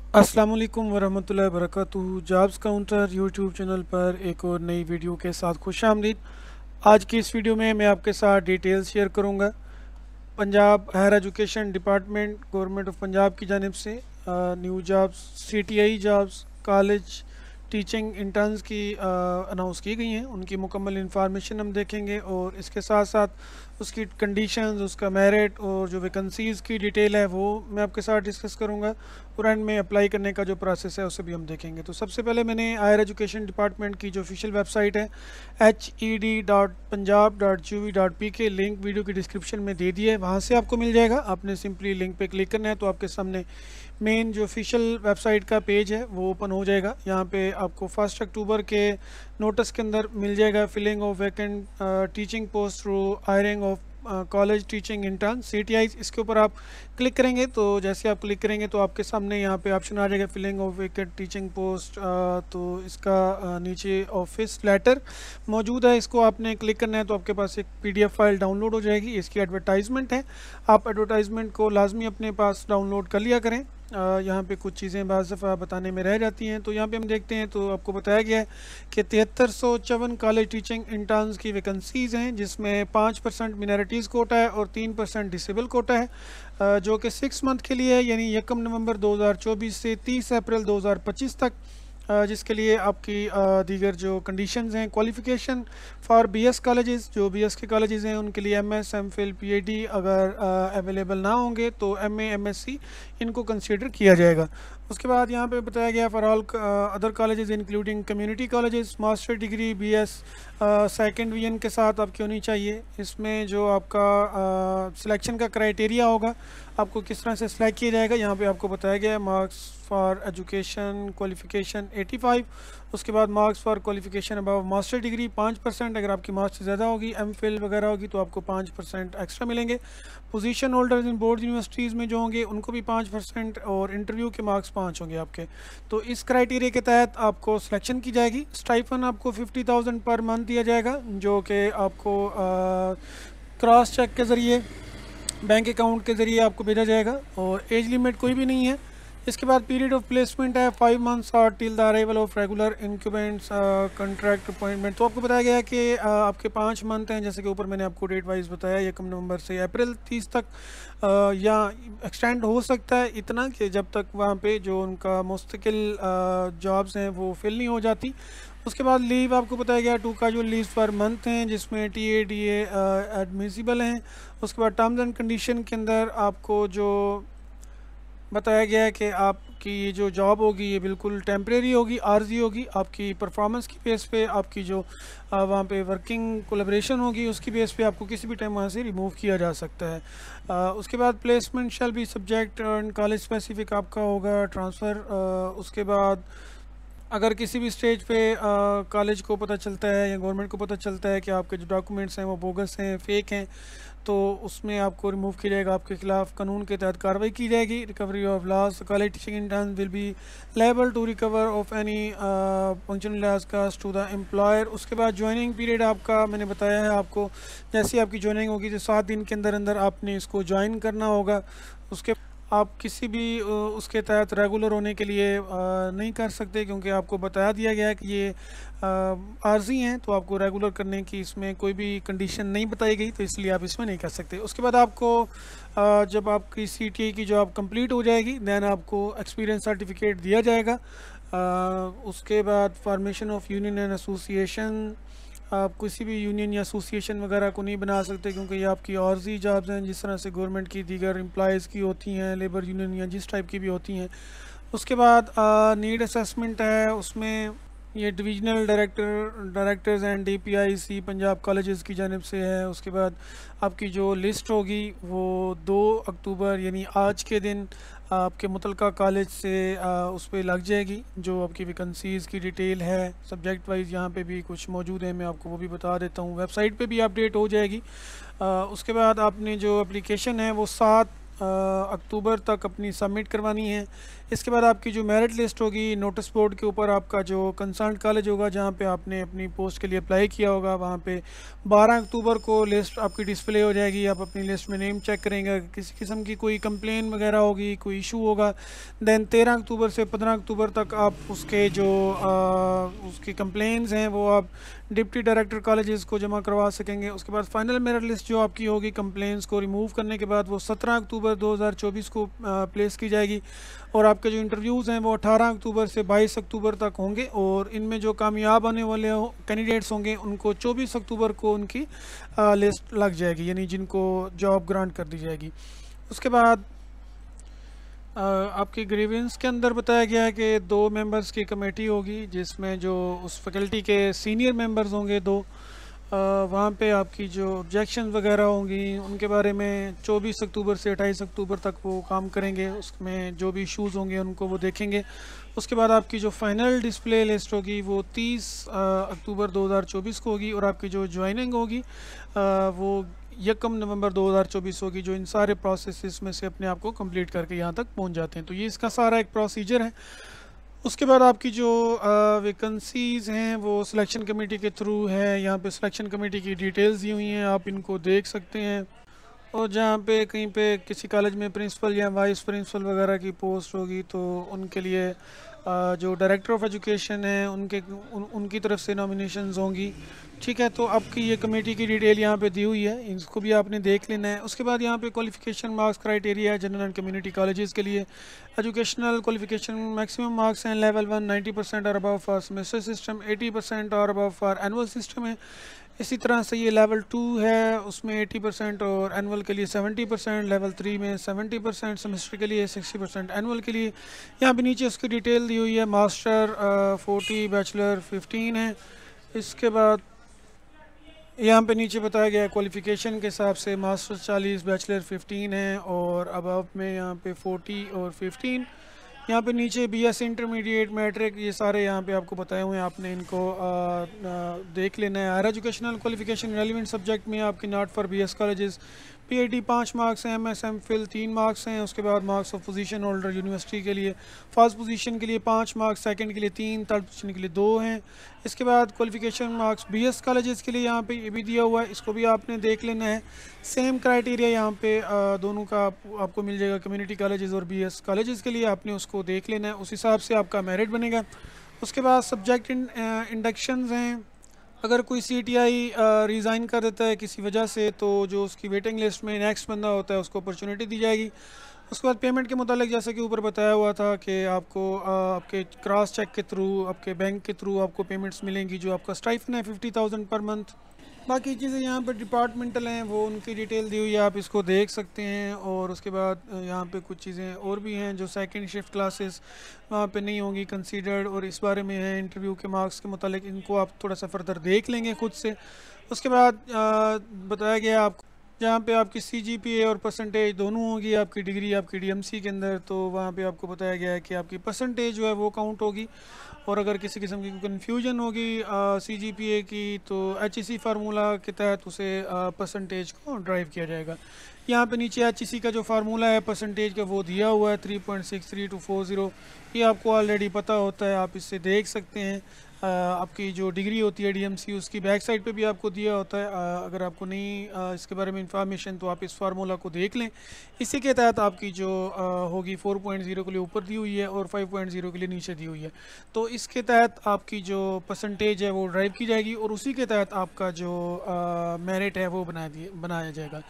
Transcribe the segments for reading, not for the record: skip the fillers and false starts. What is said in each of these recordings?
अस्सलाम वालेकुम वरहमतुल्लाहि वबरकातुहू। जॉब्स काउंटर यूट्यूब चैनल पर एक और नई वीडियो के साथ खुश आमदीद। आज की इस वीडियो में मैं आपके साथ डिटेल्स शेयर करूंगा Punjab higher education department government of Punjab की जानिब से new jobs CTI jobs college teaching interns की अनाउंस की गई हैं। उनकी मुकम्मल इंफॉर्मेशन हम देखेंगे और इसके साथ साथ उसकी कंडीशंस, उसका मेरिट और जो वैकेंसीज़ की डिटेल है वो मैं आपके साथ डिस्कस करूंगा और एंड में अप्लाई करने का जो प्रोसेस है उसे भी हम देखेंगे। तो सबसे पहले मैंने हायर एजुकेशन डिपार्टमेंट की जो ऑफिशियल वेबसाइट है HED.punjab.gov.pk लिंक वीडियो की डिस्क्रिप्शन में दे दिया है, वहाँ से आपको मिल जाएगा। आपने सिंपली लिंक पे क्लिक करना है तो आपके सामने मेन जो ऑफिशियल वेबसाइट का पेज है वो ओपन हो जाएगा। यहाँ पे आपको 1 अक्टूबर के नोटिस के अंदर मिल जाएगा filling of vacant teaching post through hiring of college teaching intern CTI। इसके ऊपर आप क्लिक करेंगे तो जैसे आप क्लिक करेंगे तो आपके सामने यहाँ पे ऑप्शन आ जाएगा filling of vacant teaching post. तो इसका नीचे ऑफिस लेटर मौजूद है, इसको आपने क्लिक करना है तो आपके पास एक PDF फाइल डाउनलोड हो जाएगी। इसकी एडवर्टाइजमेंट है, आप एडवर्टाइजमेंट को लाजमी अपने पास डाउनलोड कर लिया करें। यहाँ पे कुछ चीज़ें बाज़ दफ़ा बताने में रह जाती हैं। तो यहाँ पे हम देखते हैं तो आपको बताया गया है कि 7354 कॉलेज टीचिंग इंटर्न्स की वैकेंसीज़ हैं, जिसमें 5% मिनॉरिटीज़ कोटा है और 3% डिसेबल कोटा है, जो कि 6 मंथ के लिए है, यानी 1 नवंबर 2024 से 30 अप्रैल 2025 तक। जिसके लिए आपकी दीगर जो कंडीशंस हैं, क्वालिफ़िकेशन फॉर BS कॉलेजेस, जो BS के कॉलेजेस हैं उनके लिए MS MPhil PhD अगर अवेलेबल ना होंगे तो MA MSc इनको कंसीडर किया जाएगा। उसके बाद यहाँ पे बताया गया for all other colleges including community colleges master degree BS second VN के साथ आपकी होनी चाहिए। इसमें जो आपका सिलेक्शन का क्राइटेरिया होगा, आपको किस तरह से सिलेक्ट किया जाएगा, यहाँ पे आपको बताया गया है। मार्क्स फॉर एजुकेशन क्वालिफ़िकेशन 85, उसके बाद marks for qualification above master degree 5%, अगर आपकी मार्क्स ज़्यादा होगी MPhil वगैरह होगी तो आपको 5% एक्स्ट्रा मिलेंगे। Position holders in board universities में जो होंगे उनको भी 5% और इंटरव्यू के मार्क्स 5 होंगे आपके। तो इस क्राइटेरिया के तहत आपको सिलेक्शन की जाएगी। स्टाइफन आपको 50,000 पर मंथ दिया जाएगा, जो कि आपको क्रॉस चेक के ज़रिए बैंक अकाउंट के ज़रिए आपको भेजा जाएगा और एज लिमिट कोई भी नहीं है। इसके बाद पीरियड ऑफ प्लेसमेंट है 5 मंथ्स और till the arrival of regular increments contract appointment. तो आपको बताया गया है कि आपके 5 मंथ हैं, जैसे कि ऊपर मैंने आपको डेट वाइज बताया 1 नवंबर से अप्रैल 30 तक, या एक्सटेंड हो सकता है इतना कि जब तक वहाँ पे जो उनका मुस्तकिल जॉब्स हैं वो फिल नहीं हो जाती। उसके बाद लीव आपको बताया गया 2 कैजुअल लीव पर मंथ हैं, जिसमें TADA एडमिसिबल हैं। उसके बाद टर्म्स एंड कंडीशन के अंदर आपको जो बताया गया है कि आपकी ये जो जॉब होगी ये बिल्कुल टेम्परेरी होगी, आर्जी होगी। आपकी परफॉर्मेंस की बेस पे आपकी जो वहाँ पे वर्किंग कोलैबोरेशन होगी उसकी बेस पे आपको किसी भी टाइम वहाँ से रिमूव किया जा सकता है। उसके बाद placement shall be subject and college specific आपका होगा ट्रांसफ़र। उसके बाद अगर किसी भी स्टेज पे कॉलेज को पता चलता है या गवर्नमेंट को पता चलता है कि आपके जो डॉक्यूमेंट्स हैं वो बोगस हैं, फेक हैं, तो उसमें आपको रिमूव किया जाएगा, आपके खिलाफ कानून के तहत कार्रवाई की जाएगी। Recovery of loss college teaching intern will be liable to recover of any functional loss cost to the employer. उसके बाद ज्वाइनिंग पीरियड आपका मैंने बताया है आपको, जैसे आपकी ज्वाइनिंग होगी तो 7 दिन के अंदर अंदर आपने इसको ज्वाइन करना होगा। उसके आप किसी भी उसके तहत रेगुलर होने के लिए नहीं कर सकते, क्योंकि आपको बता दिया गया है कि ये आर्जी हैं, तो आपको रेगुलर करने की इसमें कोई भी कंडीशन नहीं बताई गई, तो इसलिए आप इसमें नहीं कर सकते। उसके बाद आपको जब आपकी CTI की जॉब कंप्लीट हो जाएगी दैन आपको एक्सपीरियंस सर्टिफिकेट दिया जाएगा। उसके बाद formation of union and association, आप किसी भी यूनियन या एसोसिएशन वगैरह को नहीं बना सकते, क्योंकि ये आपकी आर्जी जॉब्स हैं, जिस तरह से गवर्नमेंट की दीगर एम्प्लॉयज़ की होती हैं, लेबर यूनियन या जिस टाइप की भी होती हैं। उसके बाद नीड असेसमेंट है, उसमें ये divisional directors and DPIC Punjab colleges की जानिब से है। उसके बाद आपकी जो लिस्ट होगी वो 2 अक्टूबर यानी आज के दिन आपके मुतलका कॉलेज से उस पर लग जाएगी। जो आपकी वैकेंसीज़ की डिटेल है सब्जेक्ट वाइज यहाँ पे भी कुछ मौजूद है, मैं आपको वो भी बता देता हूँ, वेबसाइट पे भी अपडेट हो जाएगी। उसके बाद आपने जो एप्लीकेशन है वो 7 अक्टूबर तक अपनी सबमिट करवानी है। इसके बाद आपकी जो मेरिट लिस्ट होगी, नोटिस बोर्ड के ऊपर आपका जो कंसर्न कॉलेज होगा जहाँ पे आपने अपनी पोस्ट के लिए अप्लाई किया होगा, वहाँ पे 12 अक्टूबर को लिस्ट आपकी डिस्प्ले हो जाएगी। आप अपनी लिस्ट में नेम चेक करेंगे, अगर किसी किस्म की कोई कंप्लेन वगैरह होगी, कोई इशू होगा, दैन 13 अक्टूबर से 15 अक्टूबर तक आप उसके जो उसकी कंप्लेंट्स हैं वो आप डिप्टी डायरेक्टर कॉलेजेस को जमा करवा सकेंगे। उसके बाद फाइनल मेरिट लिस्ट जो आपकी होगी कंप्लेंट्स को रिमूव करने के बाद वो 17 अक्टूबर 2024 को प्लेस की जाएगी। और आपके जो इंटरव्यूज़ हैं वो 18 अक्टूबर से 22 अक्टूबर तक होंगे, और इनमें जो कामयाब आने वाले कैंडिडेट्स होंगे उनको 24 अक्टूबर को उनकी लिस्ट लग जाएगी, यानी जिनको जॉब ग्रांट कर दी जाएगी। उसके बाद आपकी ग्रीवेंस के अंदर बताया गया है कि 2 मेंबर्स की कमेटी होगी, जिसमें जो उस फैकल्टी के सीनियर मेंबर्स होंगे 2, वहाँ पे आपकी जो ऑब्जेक्शन वगैरह होंगी उनके बारे में 24 अक्टूबर से 28 अक्टूबर तक वो काम करेंगे। उसमें जो भी इश्यूज़ होंगे उनको वो देखेंगे। उसके बाद आपकी जो फाइनल डिस्प्ले लिस्ट होगी वो 30 अक्टूबर 2024 को होगी, और आपकी जो ज्वाइनिंग होगी वो 1 नवंबर 2024 होगी, जो इन सारे प्रोसेस में से अपने आप को कंप्लीट करके यहाँ तक पहुँच जाते हैं। तो ये इसका सारा एक प्रोसीजर है। उसके बाद आपकी जो वैकेंसीज़ हैं वो सिलेक्शन कमेटी के थ्रू है। यहाँ पे सिलेक्शन कमेटी की डिटेल्स दी हुई हैं, आप इनको देख सकते हैं। और जहाँ पे कहीं पे किसी कॉलेज में प्रिंसिपल या वाइस प्रिंसिपल वगैरह की पोस्ट होगी तो उनके लिए जो डायरेक्टर ऑफ एजुकेशन है उनकी तरफ से नॉमिनेशंस होंगी। ठीक है, तो आपकी ये कमेटी की डिटेल यहाँ पे दी हुई है, इसको भी आपने देख लेना है। उसके बाद यहाँ पे क्वालिफिकेशन मार्क्स क्राइटेरिया है जनरल एंड कम्युनिटी कॉलेजेस के लिए। एजुकेशनल क्वालिफिकेशन मैक्सिमम मार्क्स हैं लेवल 1 90% और अबव फॉर सेमेस्टर सिस्टम, 80% और अबव फॉर एनुअल सिस्टम है। इसी तरह से ये लेवल 2 है, उसमें 80% और एनुअल के लिए 70%, लेवल 3 में 70%, सेमेस्टर के लिए 60%, एनुअल के लिए। यहाँ पे नीचे उसकी डिटेल दी हुई है। मास्टर 40, बैचलर 15 है। इसके बाद यहाँ पे नीचे बताया गया है क्वालिफ़िकेशन के हिसाब से मास्टर 40, बैचलर 15 है, और अबव में यहाँ पे 40 और 15। यहाँ पे नीचे बीएस इंटरमीडिएट मैट्रिक ये सारे यहाँ पे आपको बताए हुए हैं, आपने इनको देख लेना है। Higher educational qualification relevant subject में आपकी not for BS colleges PhD 5 marks हैं, एमएसएम फिल 3 मार्क्स हैं। उसके बाद marks of position holder university के लिए फर्स्ट पोजीशन के लिए 5 मार्क्स, सेकंड के लिए 3, थर्ड पोजीशन के लिए 2 हैं। इसके बाद क्वालिफिकेशन मार्क्स बीएस कॉलेजेस के लिए यहाँ पे ये भी दिया हुआ है, इसको भी आपने देख लेना है। सेम क्राइटेरिया यहाँ पे दोनों का आपको मिल जाएगा, कम्युनिटी कॉलेजेस और बीएस कॉलेजेस के लिए आपने उसको देख लेना है, उस हिसाब से आपका मेरिट बनेगा। उसके बाद सब्जेक्ट इंडक्शंस हैं। अगर कोई सीटीआई रिज़ाइन कर देता है किसी वजह से, तो जो उसकी वेटिंग लिस्ट में नेक्स्ट बंदा होता है उसको अपॉर्चुनिटी दी जाएगी। उसके बाद पेमेंट के मुतालिक जैसे कि ऊपर बताया हुआ था कि आपको आपके क्रॉस चेक के थ्रू, आपके बैंक के थ्रू आपको पेमेंट्स मिलेंगी। जो आपका स्टाइफन है 50,000 पर मंथ। बाकी चीज़ें यहाँ पर डिपार्टमेंटल हैं, वो उनकी डिटेल दी हुई है, आप इसको देख सकते हैं। और उसके बाद यहाँ पे कुछ चीज़ें और भी हैं जो सेकंड शिफ्ट क्लासेस वहाँ पे नहीं होंगी कंसीडर्ड, और इस बारे में है इंटरव्यू के मार्क्स के मुतालिक, इनको आप थोड़ा सा फर्दर देख लेंगे खुद से। उसके बाद बताया गया आपको जहाँ पे आपकी सीजीपीए और परसेंटेज दोनों होगी, आपकी डिग्री आपकी डीएमसी के अंदर, तो वहाँ पे आपको बताया गया है कि आपकी परसेंटेज जो है वो काउंट होगी। और अगर किसी किस्म की कन्फ्यूजन होगी सीजीपीए की, तो एचईसी फार्मूला के तहत उसे परसेंटेज को ड्राइव किया जाएगा। यहाँ पे नीचे एचईसी का जो फार्मूला है परसेंटेज का वो दिया हुआ है 3.63240, ये आपको ऑलरेडी पता होता है, आप इससे देख सकते हैं। आपकी जो डिग्री होती है डीएमसी उसकी बैक साइड पे भी आपको दिया होता है। अगर आपको नहीं इसके बारे में इंफॉर्मेशन, तो आप इस फार्मूला को देख लें। इसी के तहत आपकी जो होगी 4.0 के लिए ऊपर दी हुई है और 5.0 के लिए नीचे दी हुई है। तो इसके तहत आपकी जो परसेंटेज है वो ड्राइव की जाएगी, और उसी के तहत आपका जो मेरिट है वो बनाया जाएगा।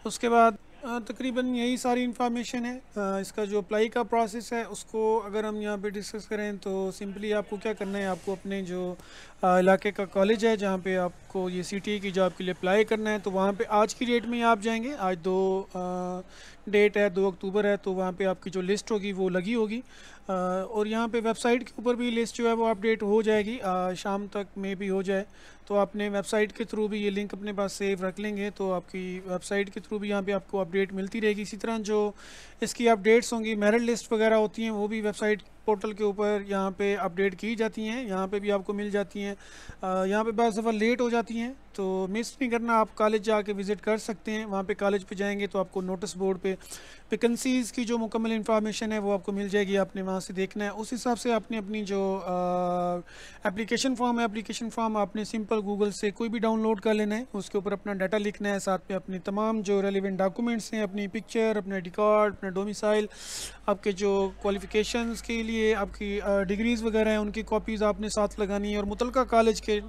उसके बाद तकरीबन यही सारी इन्फॉर्मेशन है। इसका जो अप्लाई का प्रोसेस है उसको अगर हम यहाँ पे डिस्कस करें, तो सिंपली आपको क्या करना है, आपको अपने जो इलाके का कॉलेज है जहाँ पे आपको ये सीटीए की जॉब के लिए अप्लाई करना है, तो वहाँ पे आज की डेट में आप जाएंगे। आज 2 डेट है, 2 अक्टूबर है, तो वहाँ पे आपकी जो लिस्ट होगी वो लगी होगी। और यहाँ पे वेबसाइट के ऊपर भी लिस्ट जो है वो अपडेट हो जाएगी, शाम तक में भी हो जाए। तो आपने वेबसाइट के थ्रू भी ये लिंक अपने पास सेव रख लेंगे, तो आपकी वेबसाइट के थ्रू भी यहाँ पे आपको अपडेट मिलती रहेगी। इसी तरह जो इसकी अपडेट्स होंगी, मेरिट लिस्ट वगैरह होती हैं, वो भी वेबसाइट पोर्टल के ऊपर यहाँ पे अपडेट की जाती हैं, यहाँ पे भी आपको मिल जाती हैं। यहाँ पे बहुत दफ़ा लेट हो जाती हैं, तो मिस नहीं करना, आप कॉलेज जाके विज़िट कर सकते हैं। वहाँ पे कॉलेज पे जाएंगे तो आपको नोटिस बोर्ड पे वैकेंसीज़ की जो मुकम्मल इन्फॉर्मेशन है वो आपको मिल जाएगी, आपने वहाँ से देखना है। उस हिसाब से आपने अपनी जो एप्लीकेशन फॉर्म है, एप्लीकेशन फॉर्म आपने सिंपल गूगल से कोई भी डाउनलोड कर लेना है, उसके ऊपर अपना डाटा लिखना है, साथ में अपनी तमाम जो रेलिवेंट डॉक्यूमेंट्स हैं, अपनी पिक्चर, अपना आई डी कार्ड, अपना डोमिसाइल, आपके जो क्वालिफ़िकेशंस के लिए आपकी डिग्रीज़ वगैरह हैं उनकी कॉपीज़ आपने साथ लगानी है, और मुतलका कॉलेज के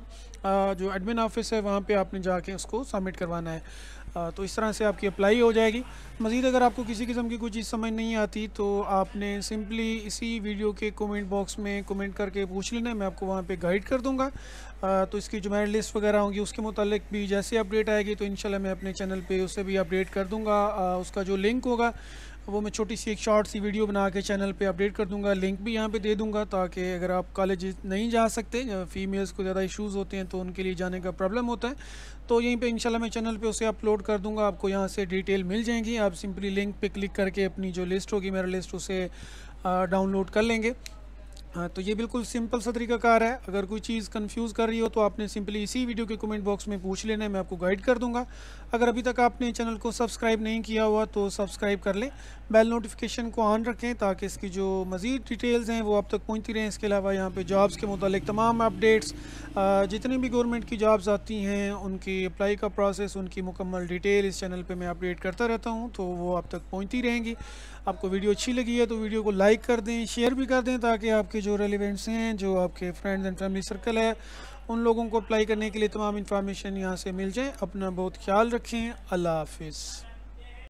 जो एडमिन ऑफिस है वहाँ पे आपने जाके उसको सबमिट करवाना है। तो इस तरह से आपकी अप्लाई हो जाएगी। मज़ीद अगर आपको किसी किस्म की कोई चीज़ समझ नहीं आती तो आपने सिंपली इसी वीडियो के कमेंट बॉक्स में कमेंट करके पूछ लेना है, मैं आपको वहाँ पे गाइड कर दूँगा। तो इसकी जो मेरिट लिस्ट वगैरह होंगी उसके मुतालिक भी जैसे अपडेट आएगी तो इंशाल्लाह मैं अपने चैनल पे उसे भी अपडेट कर दूँगा। उसका जो लिंक होगा वो मैं छोटी सी एक शॉर्ट सी वीडियो बना के चैनल पे अपडेट कर दूंगा, लिंक भी यहाँ पे दे दूंगा, ताकि अगर आप कॉलेज नहीं जा सकते, फ़ीमेल्स को ज़्यादा इश्यूज़ होते हैं तो उनके लिए जाने का प्रॉब्लम होता है, तो यहीं पे इंशाल्लाह मैं चैनल पे उसे अपलोड कर दूंगा, आपको यहाँ से डिटेल मिल जाएंगी। आप सिंपली लिंक पे क्लिक करके अपनी जो लिस्ट होगी, मेरा लिस्ट, उसे डाउनलोड कर लेंगे। हाँ, तो ये बिल्कुल सिंपल सा तरीक़ाकार है। अगर कोई चीज़ कंफ्यूज कर रही हो तो आपने सिंपली इसी वीडियो के कमेंट बॉक्स में पूछ लेना है, मैं आपको गाइड कर दूंगा। अगर अभी तक आपने चैनल को सब्सक्राइब नहीं किया हुआ तो सब्सक्राइब कर लें, बेल नोटिफिकेशन को ऑन रखें ताकि इसकी जो मज़ीद डिटेल्स हैं वो आप तक पहुँचती रहें। इसके अलावा यहाँ पे जॉब्स के मुतालिक तमाम अपडेट्स, जितनी भी गवर्नमेंट की जॉब्स आती हैं उनकी अप्लाई का प्रोसेस, उनकी मुकम्मल डिटेल इस चैनल पर मैं अपडेट करता रहता हूँ, तो वो आप तक पहुँचती रहेंगी। आपको वीडियो अच्छी लगी है तो वीडियो को लाइक कर दें, शेयर भी कर दें, ताकि आपके जो रेलिवेंट्स हैं, जो आपके फ्रेंड्स एंड फैमिली सर्कल है, उन लोगों को अप्लाई करने के लिए तमाम इन्फॉर्मेशन यहाँ से मिल जाए। अपना बहुत ख्याल रखें। अल्लाह हाफिज़।